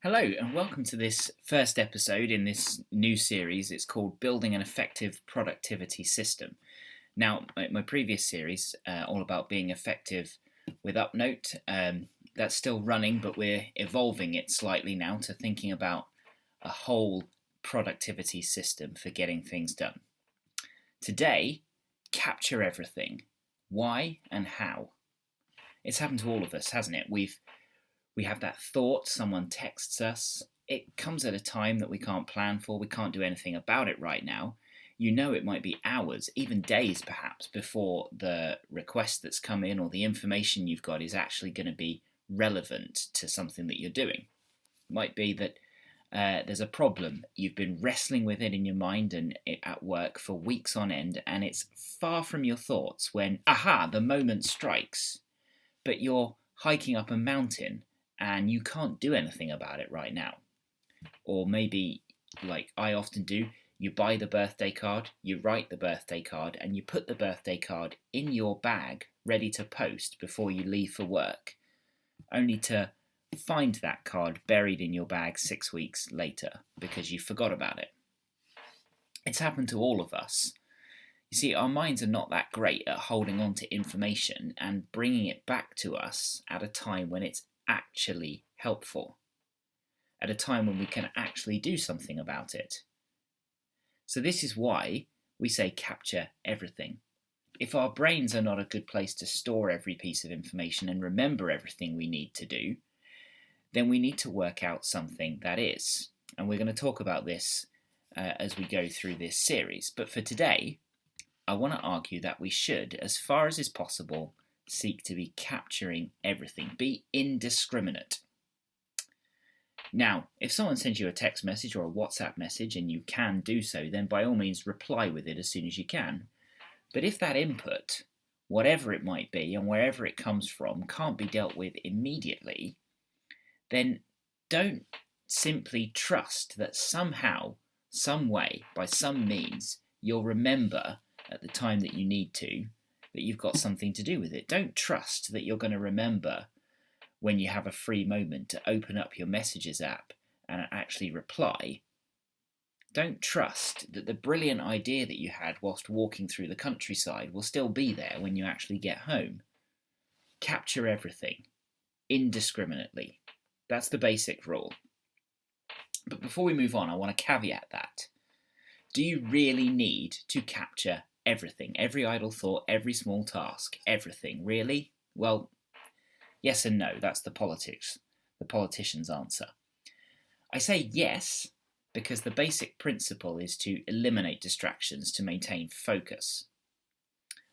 Hello, and welcome to this first episode in this new series. It's called Building an Effective Productivity System. Now, my previous series, all about being effective with UpNote, that's still running, but we're evolving it slightly now to thinking about a whole productivity system for getting things done. Today, capture everything. Why and how? It's happened to all of us, hasn't it? We have that thought, someone texts us. It comes at a time that we can't plan for, we can't do anything about it right now. You know it might be hours, even days perhaps, before the request that's come in or the information you've got is actually going to be relevant to something that you're doing. It might be that there's a problem, you've been wrestling with it in your mind and at work for weeks on end, and it's far from your thoughts when, the moment strikes, but you're hiking up a mountain and you can't do anything about it right now. Or maybe, like I often do, you buy the birthday card, you write the birthday card, and you put the birthday card in your bag ready to post before you leave for work, only to find that card buried in your bag 6 weeks later because you forgot about it. It's happened to all of us. You see, our minds are not that great at holding on to information and bringing it back to us at a time when it's actually helpful, at a time when we can actually do something about it. So this is why we say capture everything. If our brains are not a good place to store every piece of information and remember everything we need to do, then we need to work out something that is. And we're going to talk about this as we go through this series. But for today, I want to argue that we should, as far as is possible, seek to be capturing everything, be indiscriminate. Now, if someone sends you a text message or a WhatsApp message and you can do so, then by all means reply with it as soon as you can. But if that input, whatever it might be and wherever it comes from, can't be dealt with immediately, then don't simply trust that somehow, some way, by some means, you'll remember at the time that you need to, that you've got something to do with it. Don't trust that you're going to remember when you have a free moment to open up your messages app and actually reply. Don't trust that the brilliant idea that you had whilst walking through the countryside will still be there when you actually get home. Capture everything, indiscriminately. That's the basic rule. But before we move on, I want to caveat that. Do you really need to capture everything, every idle thought, every small task, everything? Really? Well, yes and no. That's the politician's answer. I say yes because the basic principle is to eliminate distractions to maintain focus.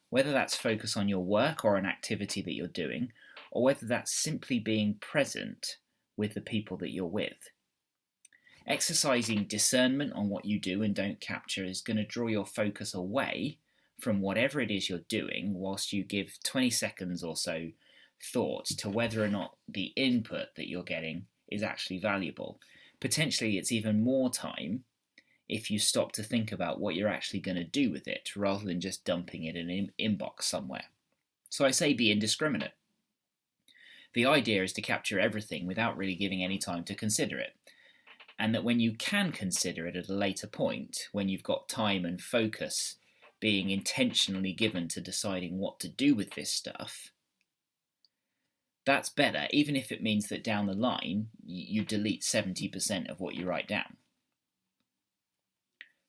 Whether that's focus on your work or an activity that you're doing, or whether that's simply being present with the people that you're with. Exercising discernment on what you do and don't capture is going to draw your focus away from whatever it is you're doing whilst you give 20 seconds or so thought to whether or not the input that you're getting is actually valuable. Potentially it's even more time if you stop to think about what you're actually going to do with it rather than just dumping it in an inbox somewhere. So I say be indiscriminate. The idea is to capture everything without really giving any time to consider it. And that when you can consider it at a later point, when you've got time and focus being intentionally given to deciding what to do with this stuff, that's better, even if it means that down the line you delete 70% of what you write down.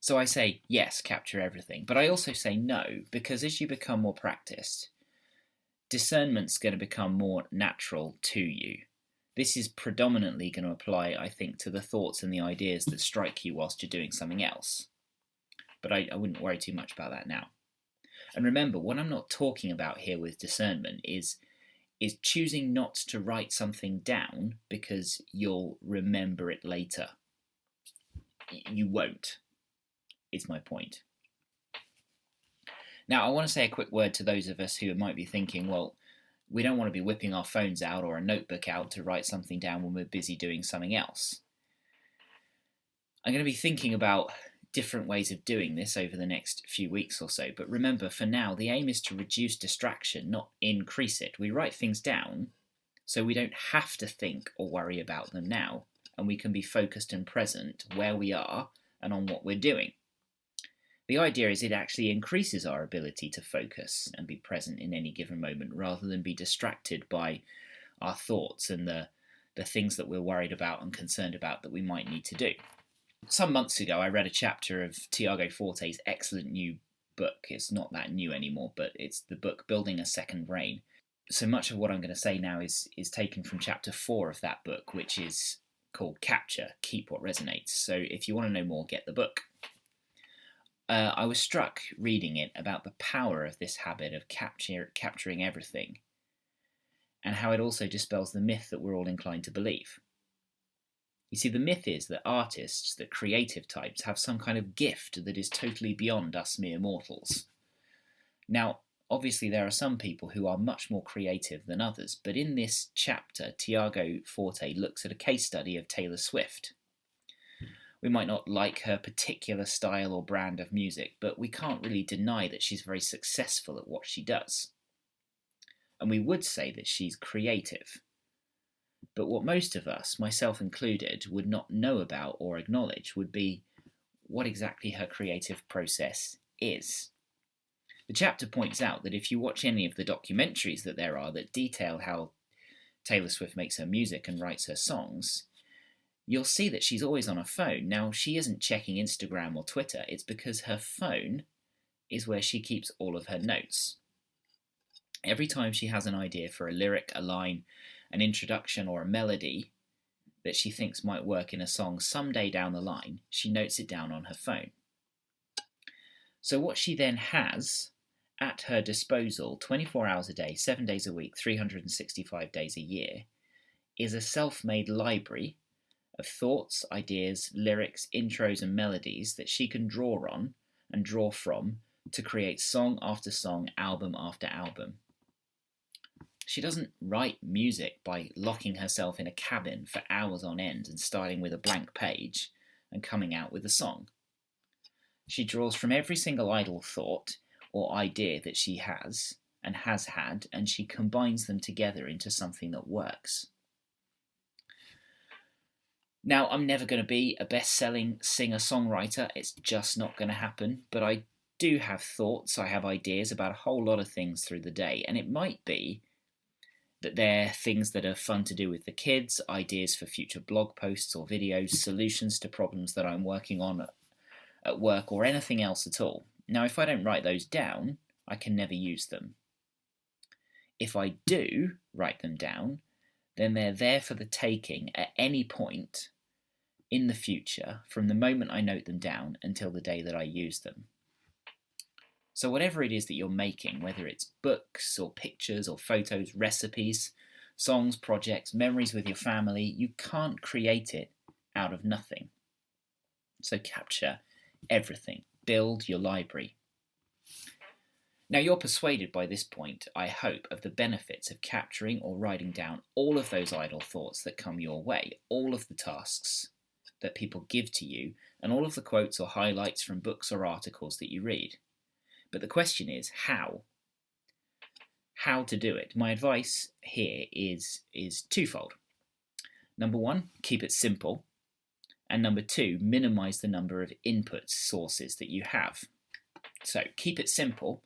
So I say, yes, capture everything. But I also say no, because as you become more practiced, discernment's going to become more natural to you. This is predominantly going to apply, I think, to the thoughts and the ideas that strike you whilst you're doing something else. But I wouldn't worry too much about that now. And remember, what I'm not talking about here with discernment is choosing not to write something down because you'll remember it later. You won't, is my point. Now, I want to say a quick word to those of us who might be thinking, well, we don't want to be whipping our phones out or a notebook out to write something down when we're busy doing something else. I'm going to be thinking about different ways of doing this over the next few weeks or so, but remember, for now, the aim is to reduce distraction, not increase it. We write things down so we don't have to think or worry about them now, and we can be focused and present where we are and on what we're doing. The idea is it actually increases our ability to focus and be present in any given moment rather than be distracted by our thoughts and the things that we're worried about and concerned about that we might need to do. Some months ago, I read a chapter of Tiago Forte's excellent new book. It's not that new anymore, but it's the book Building a Second Brain. So much of what I'm going to say now is taken from chapter 4 of that book, which is called Capture, Keep What Resonates. So if you want to know more, get the book. I was struck reading it about the power of this habit of capturing everything, and how it also dispels the myth that we're all inclined to believe. You see, the myth is that artists, that creative types, have some kind of gift that is totally beyond us mere mortals. Now, obviously there are some people who are much more creative than others, but in this chapter, Tiago Forte looks at a case study of Taylor Swift. We might not like her particular style or brand of music, but we can't really deny that she's very successful at what she does. And we would say that she's creative. But what most of us, myself included, would not know about or acknowledge would be what exactly her creative process is. The chapter points out that if you watch any of the documentaries that there are that detail how Taylor Swift makes her music and writes her songs, you'll see that she's always on her phone. Now, she isn't checking Instagram or Twitter. It's because her phone is where she keeps all of her notes. Every time she has an idea for a lyric, a line, an introduction, or a melody that she thinks might work in a song someday down the line, she notes it down on her phone. So what she then has at her disposal 24 hours a day, 7 days a week, 365 days a year, is a self-made library of thoughts, ideas, lyrics, intros and melodies that she can draw on and draw from to create song after song, album after album. She doesn't write music by locking herself in a cabin for hours on end and starting with a blank page and coming out with a song. She draws from every single idle thought or idea that she has and has had, and she combines them together into something that works. Now, I'm never going to be a best-selling singer-songwriter. It's just not going to happen. But I do have thoughts, I have ideas about a whole lot of things through the day. And it might be that they're things that are fun to do with the kids, ideas for future blog posts or videos, solutions to problems that I'm working on at work, or anything else at all. Now, if I don't write those down, I can never use them. If I do write them down, then they're there for the taking at any point in the future, from the moment I note them down until the day that I use them. So whatever it is that you're making, whether it's books or pictures or photos, recipes, songs, projects, memories with your family, you can't create it out of nothing. So capture everything. Build your library. Now, you're persuaded by this point, I hope, of the benefits of capturing or writing down all of those idle thoughts that come your way, all of the tasks that people give to you, and all of the quotes or highlights from books or articles that you read. But the question is, how? How to do it? My advice here is twofold. Number one, keep it simple. And number two, minimize the number of input sources that you have. So keep it simple.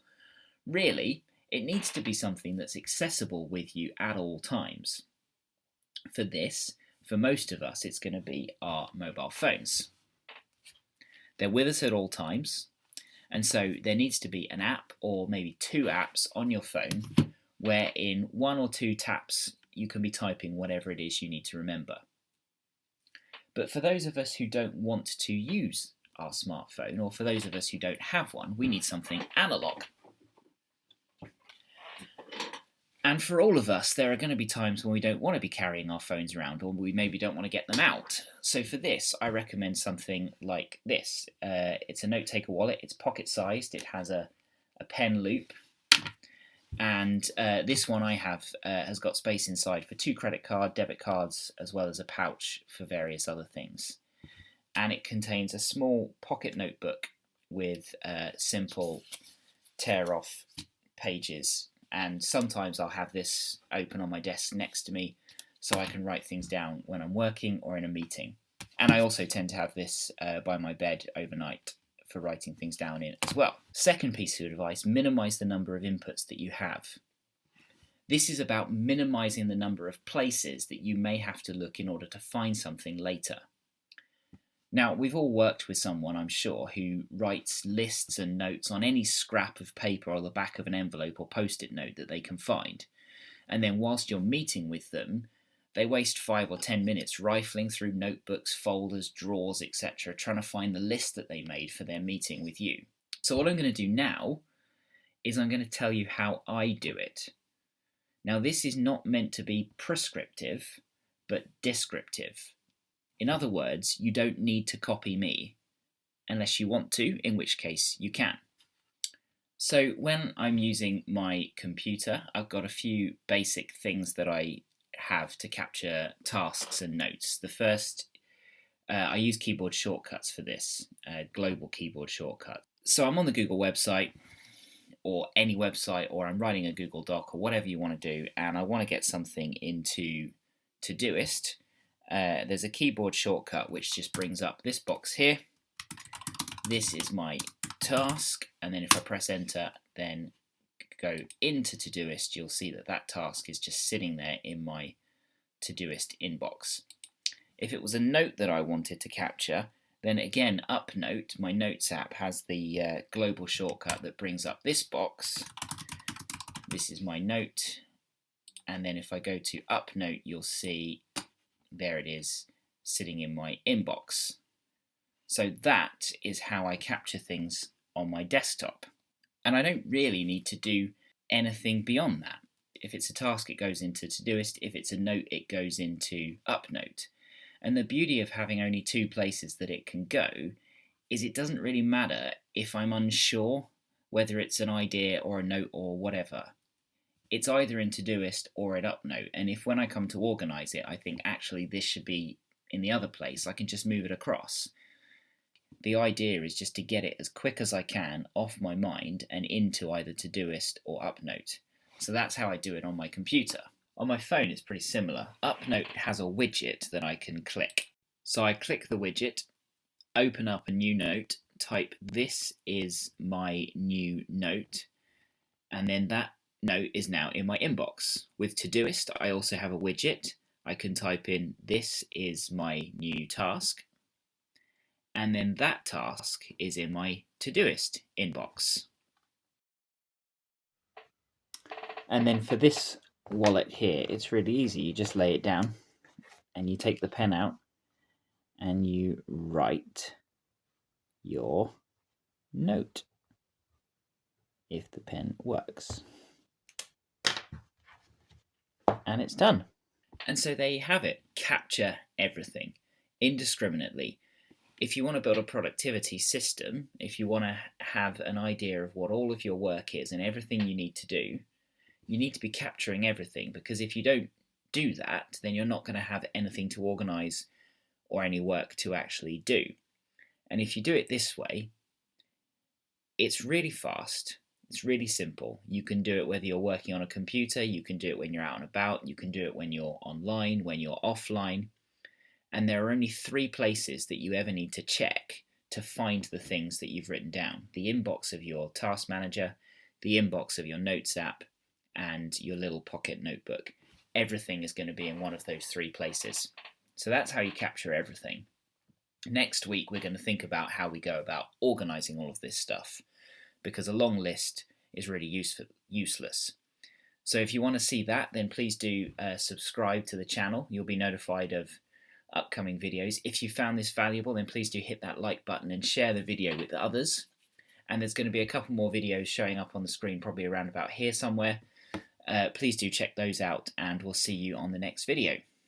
Really, it needs to be something that's accessible with you at all times. For this, for most of us, it's going to be our mobile phones. They're with us at all times, and so there needs to be an app or maybe two apps on your phone where in one or two taps you can be typing whatever it is you need to remember. But for those of us who don't want to use our smartphone, or for those of us who don't have one, we need something analog. And for all of us, there are going to be times when we don't want to be carrying our phones around, or we maybe don't want to get them out. So for this, I recommend something like this. It's a note-taker wallet. It's pocket-sized. It has a pen loop. And this one I have has got space inside for 2 credit card, debit cards, as well as a pouch for various other things. And it contains a small pocket notebook with simple tear-off pages. And sometimes I'll have this open on my desk next to me so I can write things down when I'm working or in a meeting. And I also tend to have this by my bed overnight for writing things down in as well. Second piece of advice, minimize the number of inputs that you have. This is about minimizing the number of places that you may have to look in order to find something later. Now, we've all worked with someone, I'm sure, who writes lists and notes on any scrap of paper or the back of an envelope or post-it note that they can find. And then whilst you're meeting with them, they waste 5 or 10 minutes rifling through notebooks, folders, drawers, etc., trying to find the list that they made for their meeting with you. So what I'm going to do now is I'm going to tell you how I do it. Now, this is not meant to be prescriptive, but descriptive. In other words, you don't need to copy me, unless you want to, in which case you can. So when I'm using my computer, I've got a few basic things that I have to capture tasks and notes. The first, I use keyboard shortcuts for this, global keyboard shortcut. So I'm on the Google website, or any website, or I'm writing a Google Doc, or whatever you want to do, and I want to get something into Todoist. There's a keyboard shortcut which just brings up this box here. This is my task, and then if I press enter, then go into Todoist, you'll see that that task is just sitting there in my Todoist inbox. If it was a note that I wanted to capture, then again, UpNote, my Notes app, has the global shortcut that brings up this box. This is my note, and then if I go to UpNote, you'll see there it is, sitting in my inbox. So that is how I capture things on my desktop. And I don't really need to do anything beyond that. If it's a task, it goes into Todoist. If it's a note, it goes into UpNote. And the beauty of having only 2 places that it can go is it doesn't really matter if I'm unsure whether it's an idea or a note or whatever. It's either in Todoist or at UpNote, and if when I come to organise it I think actually this should be in the other place, I can just move it across. The idea is just to get it as quick as I can off my mind and into either Todoist or UpNote. So that's how I do it on my computer. On my phone it's pretty similar. UpNote has a widget that I can click. So I click the widget, open up a new note, type "this is my new note," and then that note is now in my inbox. With Todoist, I also have a widget. I can type in "this is my new task," and then that task is in my Todoist inbox. And then for this wallet here, it's really easy. You just lay it down and you take the pen out and you write your note, if the pen works. And it's done. And so there you have it. Capture everything indiscriminately. If you want to build a productivity system, if you want to have an idea of what all of your work is and everything you need to do, you need to be capturing everything, because if you don't do that, then you're not going to have anything to organise or any work to actually do. And if you do it this way, it's really fast. It's really simple. You can do it whether you're working on a computer, you can do it when you're out and about, you can do it when you're online, when you're offline. And there are only 3 places that you ever need to check to find the things that you've written down. The inbox of your task manager, the inbox of your Notes app, and your little pocket notebook. Everything is going to be in one of those 3 places. So that's how you capture everything. Next week, we're going to think about how we go about organising all of this stuff, because a long list is really useless. So if you want to see that, then please do subscribe to the channel. You'll be notified of upcoming videos. If you found this valuable, then please do hit that like button and share the video with others. And there's going to be a couple more videos showing up on the screen, probably around about here somewhere. Please do check those out, and we'll see you on the next video.